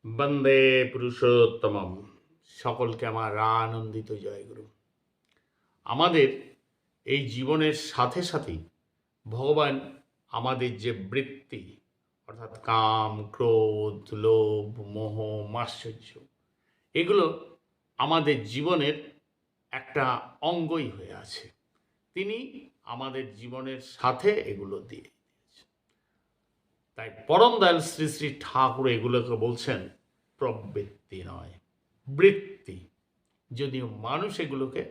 বন্দে পুরুষোত্তমম। সকলকে আমার আনন্দিত জয়গুরু। আমাদের এই জীবনের সাথে সাথেই ভগবান আমাদের যে বৃত্তি, অর্থাৎ কাম, ক্রোধ, লোভ, মোহ, মাৎসর্য, এগুলো আমাদের জীবনের একটা অঙ্গই হয়ে আছে। তিনি আমাদের জীবনের সাথে এগুলো দিয়ে দিয়েছেন। তাই পরম দয়াল শ্রী শ্রী ঠাকুর এগুলোকে বলছেন প্রবৃত্তি নয়, বৃত্তি। যদিও মানুষ এগুলোকে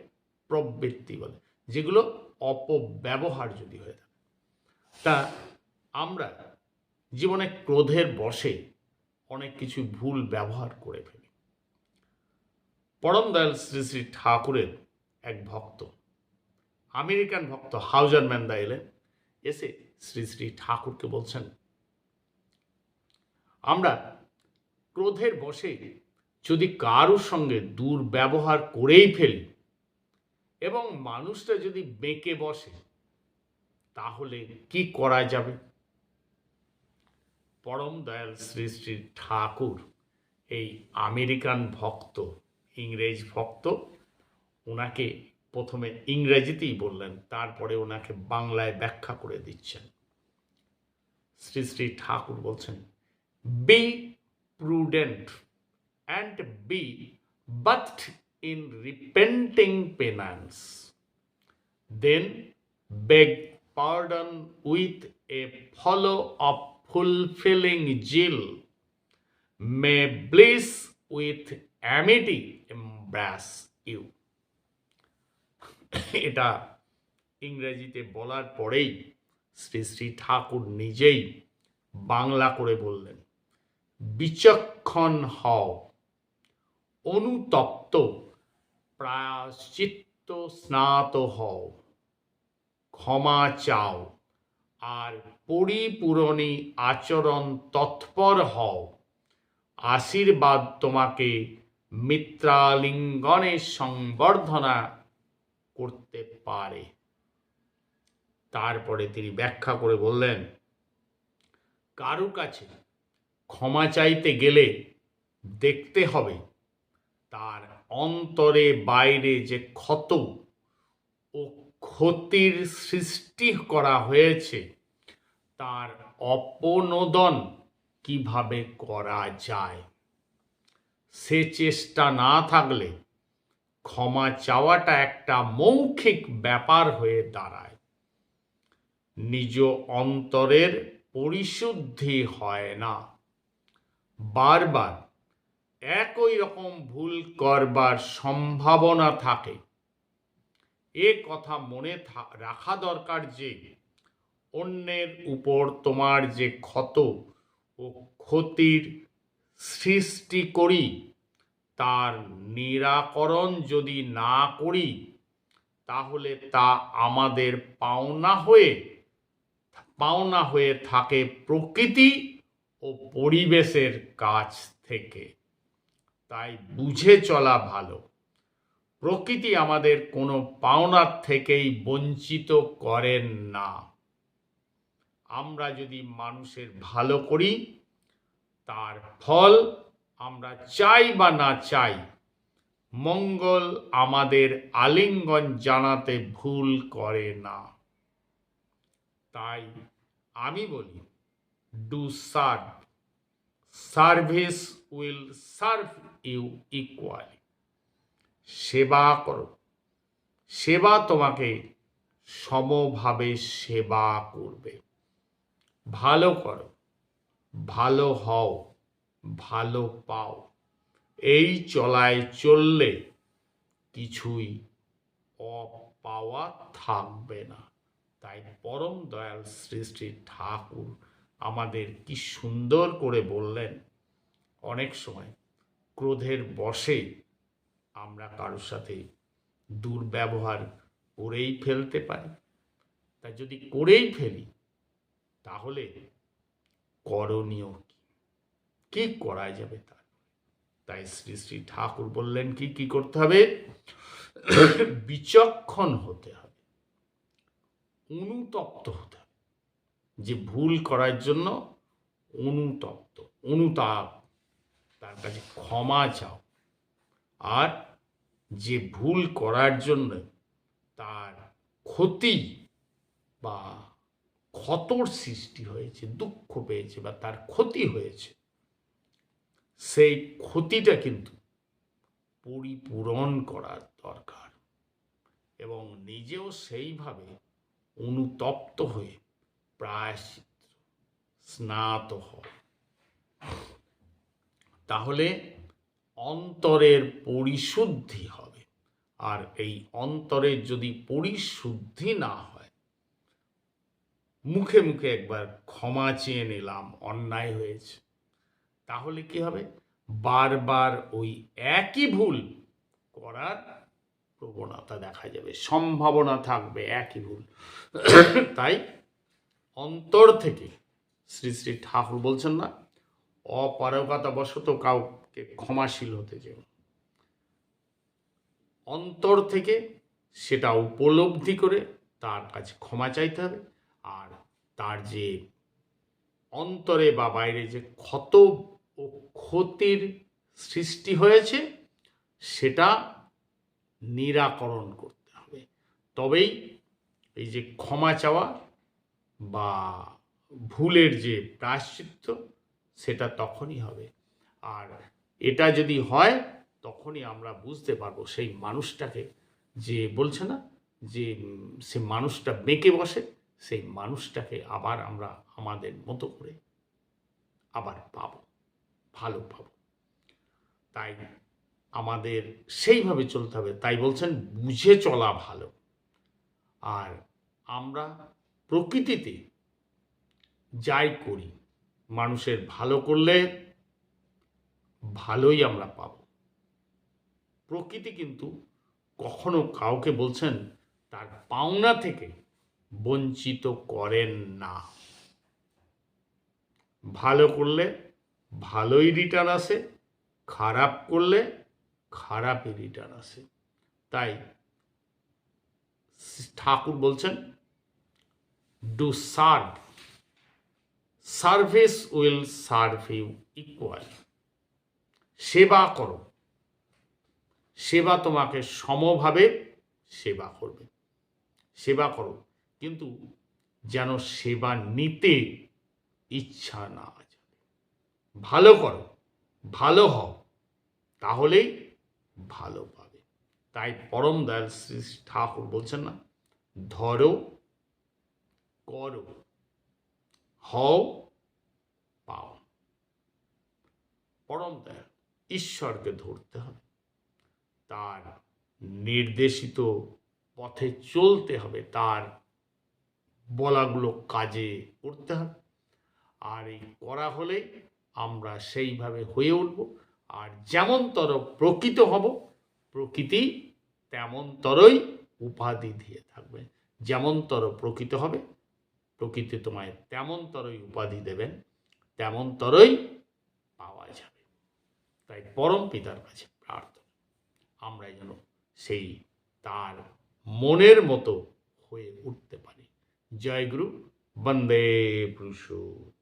প্রবৃত্তি বলে, যেগুলো অপব্যবহার যদি হয়ে থাকে। তা আমরা জীবনে ক্রোধের বশে অনেক কিছু ভুল ব্যবহার করে ফেলি। পরম দয়াল শ্রী শ্রী ঠাকুরের এক ভক্ত, আমেরিকান ভক্ত হাউজার ম্যান্দা এলেন, এসে শ্রী শ্রী ঠাকুরকে বলছেন, আমরা ক্রোধের বশে যদি কারোর সঙ্গে দুর্ব্যবহার করেই ফেলি এবং মানুষটা যদি বেঁকে বসে, তাহলে কি করা যাবে? পরম দয়াল শ্রী শ্রী ঠাকুর এই আমেরিকান ভক্ত, ইংরেজ ভক্ত, ওনাকে প্রথমে ইংরেজিতেই বললেন, তারপরে ওনাকে বাংলায় ব্যাখ্যা করে দিচ্ছেন। শ্রী শ্রী ঠাকুর বলছেন, B prudent and be bathed in repenting penance, then beg pardon with a follow of fulfilling zeal, may bliss with amity embrace you. এটা ইংরেজিতে বলার পরেই শ্রী শ্রী ঠাকুর নিজেই বাংলা করে বললেন, বিচক্ষণ হও, অনুতপ্ত প্রায়শ্চিত্ত স্নাত হও, ক্ষমা চাও আর পরিপূরণী আচরণ তৎপর হও, আশীর্বাদ তোমাকে মিত্রালিঙ্গনে সংবর্ধনা করতে পারে। তারপরে তিনি ব্যাখ্যা করে বললেন, কারো কাছে ক্ষমা চাইতে গেলে দেখতে হবে তার অন্তরে বাইরে যে ক্ষত ও ক্ষতির সৃষ্টি করা হয়েছে, তার অপনোদন কিভাবে করা যায়। সে চেষ্টা না থাকলে ক্ষমা চাওয়াটা একটা মৌখিক ব্যাপার হয়ে দাঁড়ায়, নিজ অন্তরের পরিশুদ্ধি হয় না। বারবার একই রকম ভুল করবার সম্ভাবনা থাকে। এ কথা মনে রাখা দরকার যে অন্যের উপর তোমার যে ক্ষত ও ক্ষতির সৃষ্টি করি, তার নিরাকরণ যদি না করি, তাহলে তা আমাদের পাওনা হয়ে থাকে প্রকৃতি ও পরিবেশের কাছ থেকে। তাই বুঝে চলা ভালো। প্রকৃতি আমাদের কোনো পাওনার থেকেই বঞ্চিত করেন না। আমরা যদি মানুষের ভালো করি, তার ফল আমরা চাই বা না চাই, মঙ্গল আমাদের আলিঙ্গন জানাতে ভুল করে না। তাই আমি বলি, do serve, service will serve you equally. সেবা করো, সেবা তোমাকে সমভাবে সেবা করবে। ভালো করো, ভালো হও, ভালো পাও। এই চলায় চললে কিছুই অপাওয়া থাকবে না। তাই পরম দয়াল শ্রী শ্রী ঠাকুর আমাদের কি সুন্দর করে বললেন, অনেক সময় ক্রোধের বশে আমরা কারোর সাথে দুর্ব্যবহার করেই ফেলতে পারি। তা যদি করেই ফেলি, তাহলে করণীয় কি করা যাবে? তাই শ্রী শ্রী ঠাকুর বললেন, কি করতে হবে? বিচক্ষণ হতে হবে, অনুতপ্ত হতে হবে। যে ভুল করার জন্য অনুতপ্ত, অনুতাপ, তার কাছে ক্ষমা চাও, আর যে ভুল করার জন্য তার ক্ষতি বা ক্ষতর সৃষ্টি হয়েছে, দুঃখ পেয়েছে বা তার ক্ষতি হয়েছে, সেই ক্ষতিটা কিন্তু পরিপূরণ করার দরকার, এবং নিজেও সেইভাবে অনুতপ্ত হয়ে প্রায়শ্চিত্ত স্নাত হয়। তাহলে অন্তরের পরিশুদ্ধি হবে। আর এই অন্তরের যদি পরিশুদ্ধি না হয়, মুখে মুখে একবার ক্ষমা চেয়ে নিলাম, অন্যায় হয়েছে, তাহলে কি হবে? বারবার ওই একই ভুল করার প্রবণতা দেখা যাবে, সম্ভাবনা থাকবে একই ভুল। তাই অন্তর থেকে শ্রী শ্রী ঠাকুর বলছেন না, অপারগতাবশত কাউকে ক্ষমাশীল হতে যেও। অন্তর থেকে সেটা উপলব্ধি করে তার কাছে ক্ষমা চাইতে হবে, আর তার যে অন্তরে বা বাইরে যে ক্ষত ও ক্ষতির সৃষ্টি হয়েছে সেটা নিরাকরণ করতে হবে। তবেই এই যে ক্ষমা চাওয়া বা ভুলের যে প্রায়শ্চিত্ত সেটা তখনই হবে। আর এটা যদি হয় তখনই আমরা বুঝতে পারবো সেই মানুষটাকে, যে বলছে না যে সে মানুষটা বেঁকে বসে, সেই মানুষটাকে আবার আমরা আমাদের মতো করে আবার পাবো, ভালো পাবো। তাই আমাদের সেইভাবে চলতে হবে। তাই বলছেন বুঝে চলা ভালো। আর আমরা প্রকৃতিতে যাই করি, মানুষের ভালো করলে ভালোই আমরা পাব। প্রকৃতি কিন্তু কখনো কাউকে বলছেন তার পাওনা থেকে বঞ্চিত করেন না। ভালো করলে ভালোই রিটার্ন আসে, খারাপ করলে খারাপই রিটার্ন আসে। তাই ঠাকুর বলছেন do serve, service will serve you equally. সেবা করো, সেবা তোমাকে সমভাবে সেবা করবে। সেবা করো, কিন্তু যেন সেবা নিতে ইচ্ছা না যায়। ভালো করো, ভালো হও, তাহলেই ভালো পাবে। তাই পরম দয়াল শ্রী ঠাকুর বলছেন না, ধরো, করো, হও, পাও। পরম দয়াল ঈশ্বরকে ধরতে হবে, তার নির্দেশিত পথে চলতে হবে, তার বলাগুলো কাজে করতে হবে। আর এই করা হলে আমরা সেইভাবে হয়ে উঠব। আর যেমনতর প্রকৃত হব, প্রকৃতি তেমনতরই উপাধি দিয়ে থাকবে। যেমনতর প্রকৃত হবে, প্রকৃতি তোমায় তেমনতরই উপাধি দেবেন, তেমনতরই পাওয়া যাবে। তাই পরম পিতার কাছে প্রার্থনা, আমরা যেন সেই তার মনের মতো হয়ে উঠতে পারি। জয় গুরু, বন্দে পুরুষোত্তম।